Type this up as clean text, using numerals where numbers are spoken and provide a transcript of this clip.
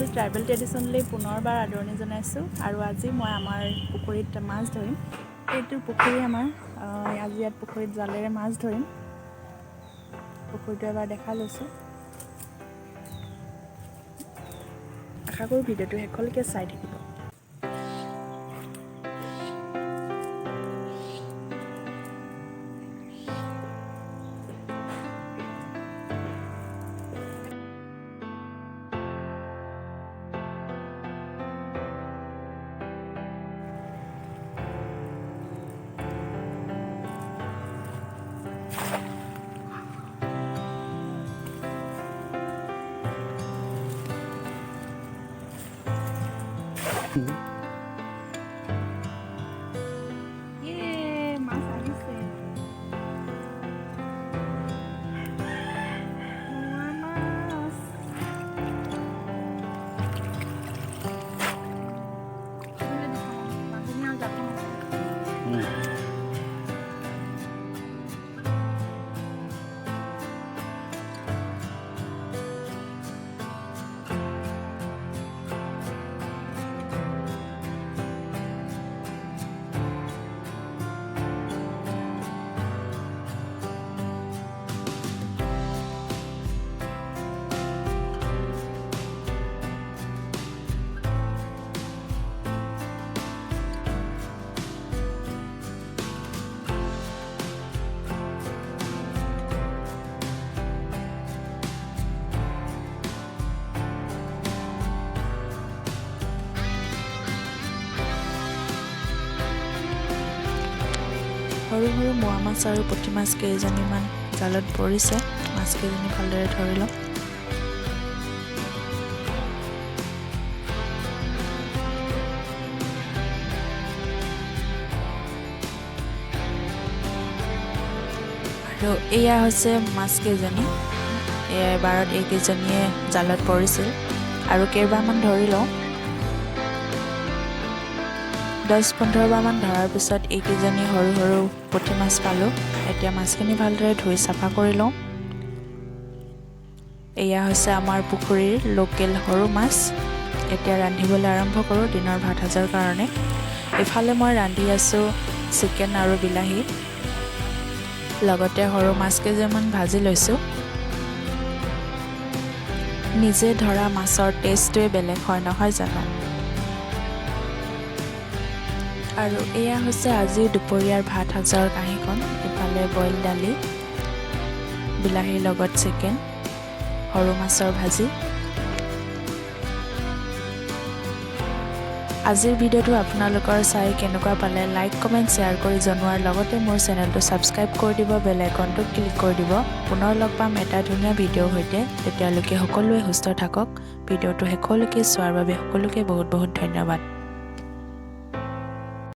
Channel tribal ট্ৰেডিশ্যনলৈ পুনৰবাৰ আদৰণি জনাইছোঁ আৰু আজি মই আমাৰ পুখুৰীত মাছ ধৰিম। এইটো পুখুৰী আমাৰ আজি ইয়াত পুখুৰীত জালেৰে মাছ ধৰিম। পুখুৰীটো এবাৰ দেখাই লৈছোঁ। আশা কৰোঁ ভিডিঅ'টো শেষলৈকে চাই থাকিব। মাছ আহিছে। সৰু সৰু মোৱা মাছ আৰু পুঠি মাছ কেইজনীমান জালত পৰিছে। মাছকেইজনী ভালদৰে ধৰি লওঁ। আৰু এয়া হৈছে মাছকেইজনী। এবাৰত এইকেইজনীয়ে জালত পৰিছিল আৰু কেইবাৰমান ধৰি লওঁ। 10-15 বাৰমান ধৰাৰ পিছত এইকেইজনী সৰু সৰু পুঠি মাছ পালোঁ। এতিয়া মাছখিনি ভালদৰে ধুই চাফা কৰি লওঁ। এয়া হৈছে আমাৰ পুখুৰীৰ লোকেল সৰু মাছ। এতিয়া ৰান্ধিবলৈ আৰম্ভ কৰোঁ দিনৰ ভাত সাজৰ কাৰণে। ইফালে মই ৰান্ধি আছোঁ চিকেন আৰু বিলাহী, লগতে সৰু মাছ কেইটামান ভাজি লৈছোঁ। নিজে ধৰা মাছৰ টেষ্টটোৱে বেলেগ হয়, নহয় জানো? আৰু এয়া হৈছে আজি দুপৰীয়াৰ ভাত সাজৰ কাঁহীখন। ইফালে বইল দালি, বিলাহীৰ লগত চিকেন, সৰু মাছৰ ভাজি। আজিৰ ভিডিঅ'টো আপোনালোকৰ চাই কেনেকুৱা পালে লাইক কমেণ্ট শ্বেয়াৰ কৰি জনোৱাৰ লগতে মোৰ চেনেলটো ছাবস্ক্ৰাইব কৰি দিব, বেল আইকনটো ক্লিক কৰি দিব। পুনৰ লগ পাম এটা ধুনীয়া ভিডিঅ'ৰ সৈতে। তেতিয়ালৈকে সকলোৱে সুস্থ থাকক। ভিডিঅ'টো শেষলৈকে চোৱাৰ বাবে সকলোকে বহুত বহুত ধন্যবাদ।